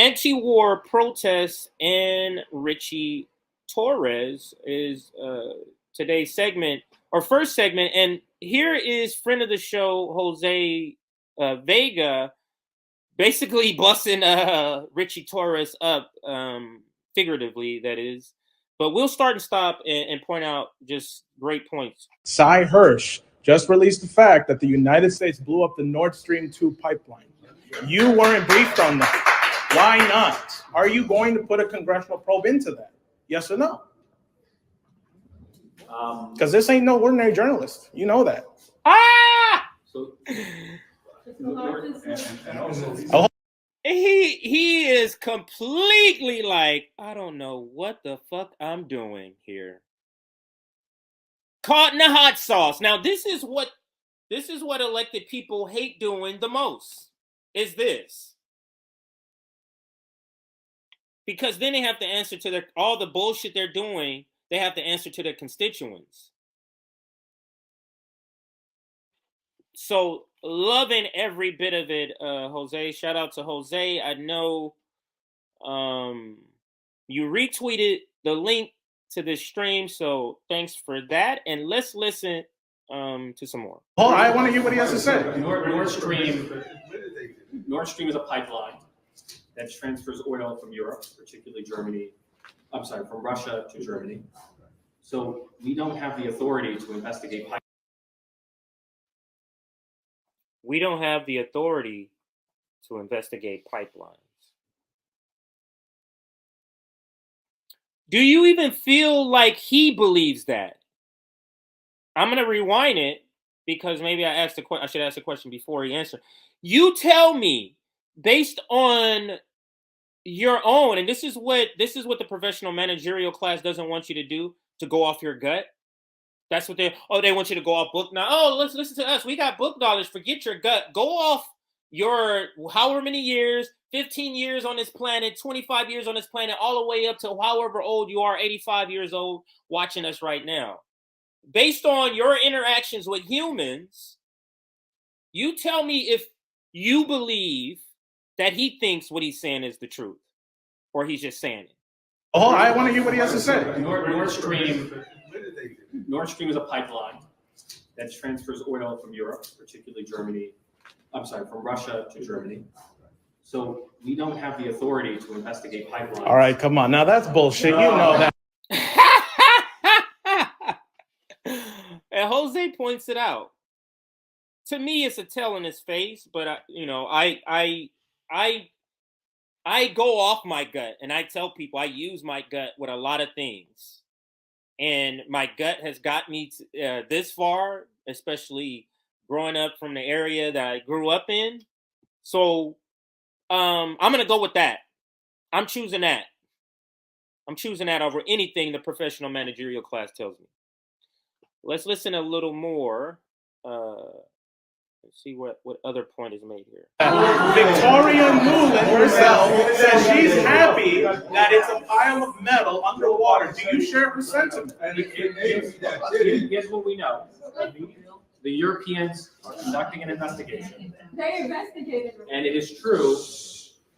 anti-war protests and Ritchie Torres is today's segment, or first segment. And here is friend of the show, Jose Vega, basically busting Ritchie Torres up, figuratively, that is. But we'll start and stop and point out just great points. Cy Hirsch just released the fact that the United States blew up the Nord Stream 2 pipeline. You weren't briefed on that. Why not? Are you going to put a congressional probe into that? Yes or no? Because this ain't no ordinary journalist. You know that. He is completely like, I don't know what the fuck I'm doing here. Caught in the hot sauce. Now, this is what elected people hate doing the most, is this. Because then they have to answer to all the bullshit they're doing, they have to answer to their constituents. So, loving every bit of it, Jose. Shout out to Jose. I know you retweeted the link to this stream, so thanks for that. And let's listen to some more. Oh, I want to hear what he has to say. Nord Stream is a pipeline that transfers oil from Europe, particularly Germany. I'm sorry, from Russia to Germany. So we don't have the authority to investigate pipelines. We don't have the authority to investigate pipelines. Do you even feel like he believes that? I'm going to rewind it because maybe I should ask the question before he answers. You tell me, based on your own, and this is what the professional managerial class doesn't want you to do, to go off your gut. That's what they want you to go off book now. Oh, let's listen to us. We got book knowledge. Forget your gut. Go off your however many years, 15 years on this planet, 25 years on this planet, all the way up to however old you are, 85 years old, watching us right now. Based on your interactions with humans, you tell me if you believe that he thinks what he's saying is the truth, or he's just saying it. Oh, I want to hear what he has to say. Nord Stream is a pipeline that transfers oil from Europe, particularly Germany. I'm sorry, from Russia to Germany. So we don't have the authority to investigate pipelines. All right, come on. Now that's bullshit. You know that. And Jose points it out. To me, it's a tell in his face, but I go off my gut, and I tell people I use my gut with a lot of things. And my gut has got me this far, especially growing up from the area that I grew up in. So I'm going to go with that. I'm choosing that. I'm choosing that over anything the professional managerial class tells me. Let's listen a little more. Let's see what other point is made here. Victoria Nuland herself says she's happy that it's a pile of metal underwater. Do you share her sentiment? Here's what we know. The Europeans are conducting an investigation. They investigated. And it is true.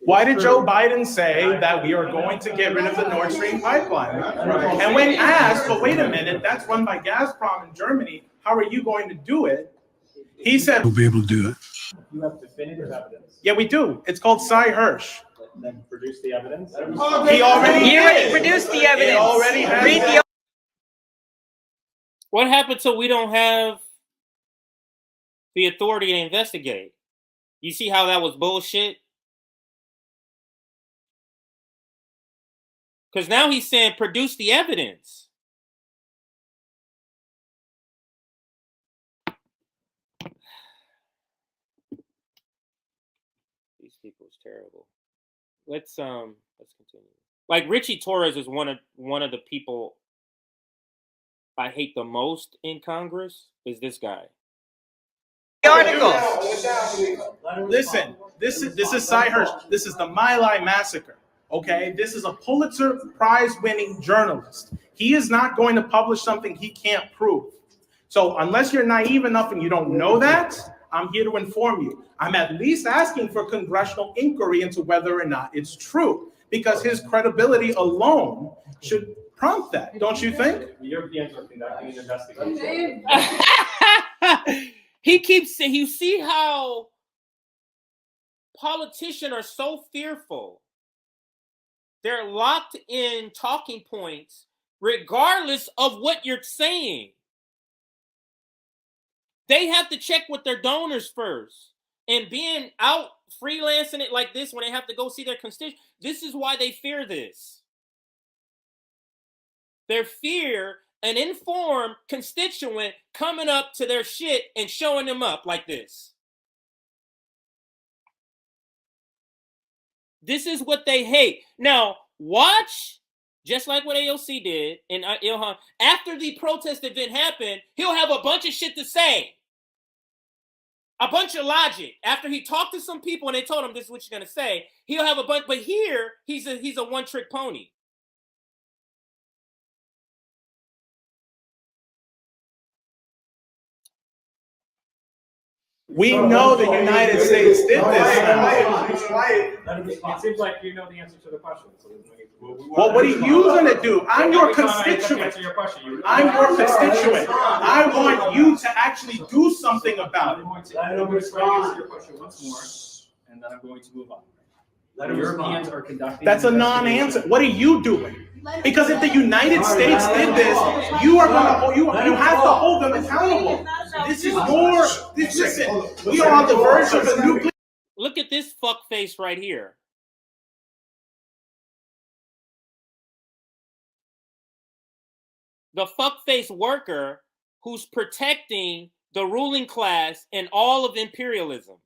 Why did Joe Biden say that we are going to get rid of the Nord Stream pipeline? And when asked, but wait a minute, that's run by Gazprom in Germany, how are you going to do it? He said, we'll be able to do it. You have definitive evidence. Yeah, we do. It's called Cy Hirsch. Then produce the evidence. He already produced the evidence. It already has. Read the. What happened till we don't have the authority to investigate? You see how that was bullshit? Because now he's saying produce the evidence. These people is terrible. Let's continue. Like Ritchie Torres is one of the people I hate the most in Congress is this guy. Article. Listen, this is Cy Hirsch. This is the My Lai massacre. Okay, this is a Pulitzer Prize-winning journalist. He is not going to publish something he can't prove. So unless you're naive enough and you don't know that, I'm here to inform you. I'm at least asking for congressional inquiry into whether or not it's true, because his credibility alone should prompt that, don't you think? The Europeans are conducting an investigation. He keeps saying, you see how politicians are so fearful. They're locked in talking points regardless of what you're saying. They have to check with their donors first. And being out freelancing it like this when they have to go see their constituents, this is why they fear this. They fear an informed constituent coming up to their shit and showing them up like this. This is what they hate. Now, watch, just like what AOC did, and Ilhan, after the protest event happened, he'll have a bunch of shit to say. A bunch of logic. After he talked to some people and they told him this is what you're going to say, he'll have a bunch, but here, he's a one-trick pony. We know the United States did this. It seems like you know the answer to the question. So Well, what are you going to do? I'm your constituent. I'm your constituent. I want you to actually do something about it. I'm going to try to answer your question once more, and then I'm going to move on. The Europeans are conducting. That's a non-answer. What are you doing? Because if the United States did this, you are going to you have to hold them accountable. This is more. Listen, we are on the verge of a nuclear. Look at this fuckface right here. The fuckface worker who's protecting the ruling class and all of imperialism.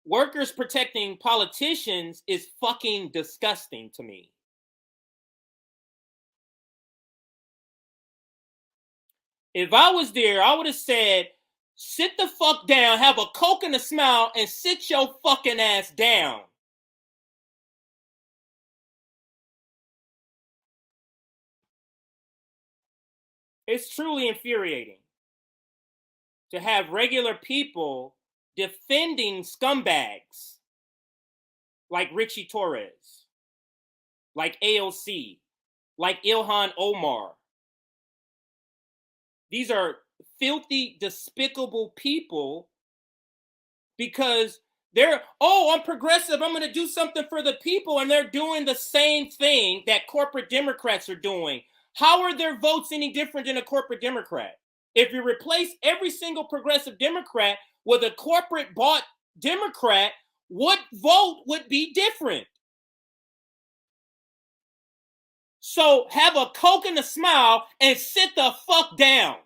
Workers protecting politicians is fucking disgusting to me. If I was there, I would have said, sit the fuck down, have a Coke and a smile, and sit your fucking ass down. It's truly infuriating to have regular people defending scumbags like Ritchie Torres, like AOC, like Ilhan Omar. These are filthy, despicable people because they're, oh, I'm progressive, I'm going to do something for the people, and they're doing the same thing that corporate Democrats are doing. How are their votes any different than a corporate Democrat? If you replace every single progressive Democrat with a corporate bought Democrat, what vote would be different? So have a Coke and a smile and sit the fuck down.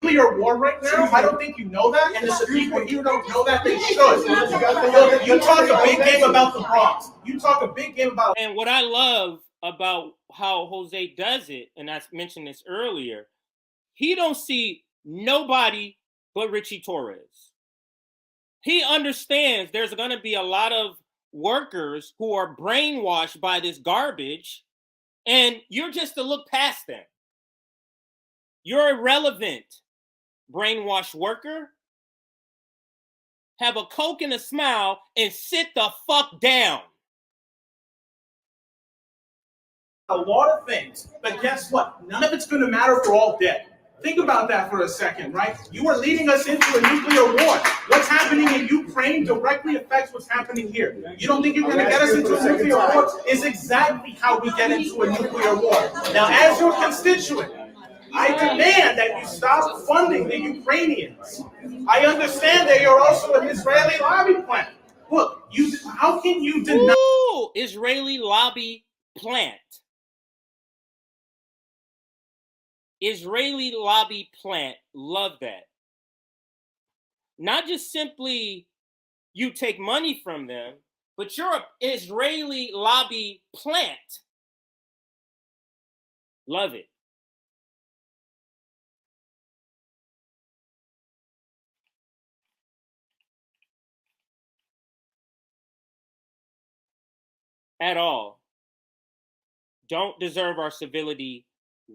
Nuclear war right now? I don't think you know that, and the people here don't know that. They should. You talk a big game about the Bronx. You talk a big game about. And what I love about how Jose does it, and I mentioned this earlier, he don't see nobody but Ritchie Torres. He understands there's going to be a lot of workers who are brainwashed by this garbage, and you're just to look past them. You're irrelevant, brainwashed worker. Have a Coke and a smile and sit the fuck down. A lot of things, but guess what? None of it's going to matter if we're all dead. Think about that for a second, right? You are leading us into a nuclear war. What's happening in Ukraine directly affects what's happening here. You don't think you're going to get us into a nuclear war? Is exactly how we get into a nuclear war. Now, as your constituent, I demand that you stop funding the Ukrainians. I understand that you're also an Israeli lobby plant. Look, how can you deny? Ooh, Israeli lobby plant. Israeli lobby plant. Love that. Not just simply you take money from them, but you're an Israeli lobby plant. Love it. at all don't deserve our civility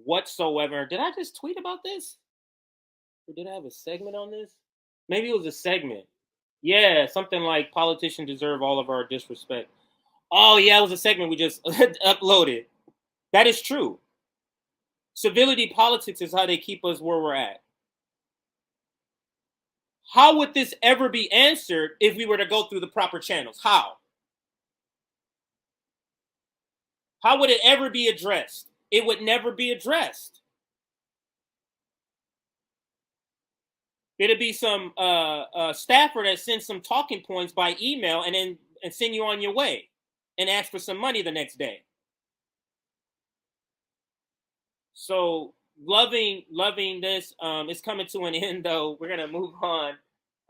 whatsoever. Did I just tweet about this? Or did I have a segment on this? Maybe it was a segment. Yeah, something like politicians deserve all of our disrespect. Oh, yeah, it was a segment we just uploaded. That is true. Civility politics is how they keep us where we're at. How would this ever be answered if we were to go through the proper channels? How? How would it ever be addressed? It would never be addressed. It'd be some staffer that sends some talking points by email and send you on your way and ask for some money the next day. So loving this. It's coming to an end, though. We're gonna move on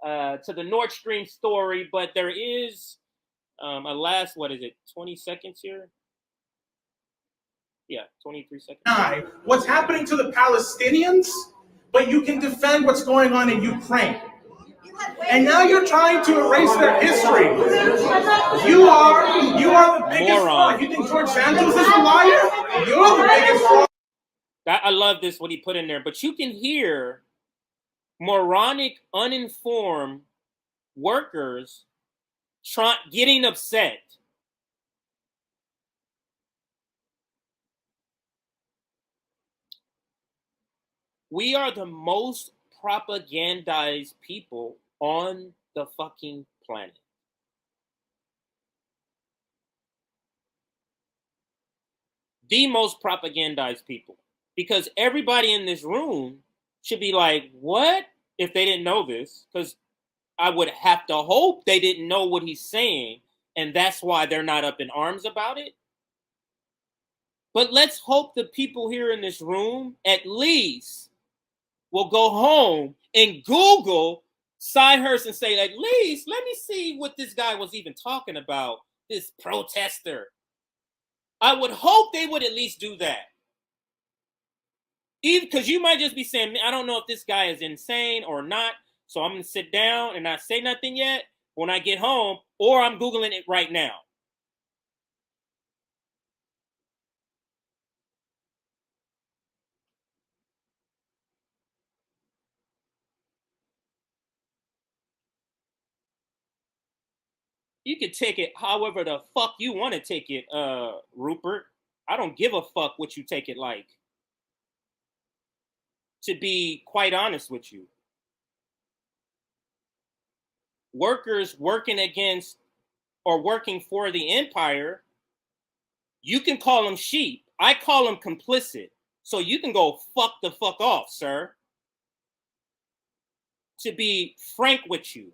to the Nord Stream story, but there is a last, 20 seconds here? Yeah, 23 seconds. What's happening to the Palestinians, but you can defend what's going on in Ukraine. And now you're trying to erase their history. You are the biggest fraud. You think George Santos is a liar? You're the biggest fraud. I love this, what he put in there. But you can hear moronic, uninformed workers getting upset. We are the most propagandized people on the fucking planet. The most propagandized people. Because everybody in this room should be like, what? If they didn't know this. Because I would have to hope they didn't know what he's saying. And that's why they're not up in arms about it. But let's hope the people here in this room at least will go home and Google Cy Hurst and say, at least, let me see what this guy was even talking about, this protester. I would hope they would at least do that. Because you might just be saying, I don't know if this guy is insane or not, so I'm going to sit down and not say nothing yet when I get home, or I'm Googling it right now. You can take it however the fuck you want to take it, Rupert. I don't give a fuck what you take it like. To be quite honest with you. Workers working against or working for the empire, you can call them sheep. I call them complicit. So you can go fuck the fuck off, sir. To be frank with you.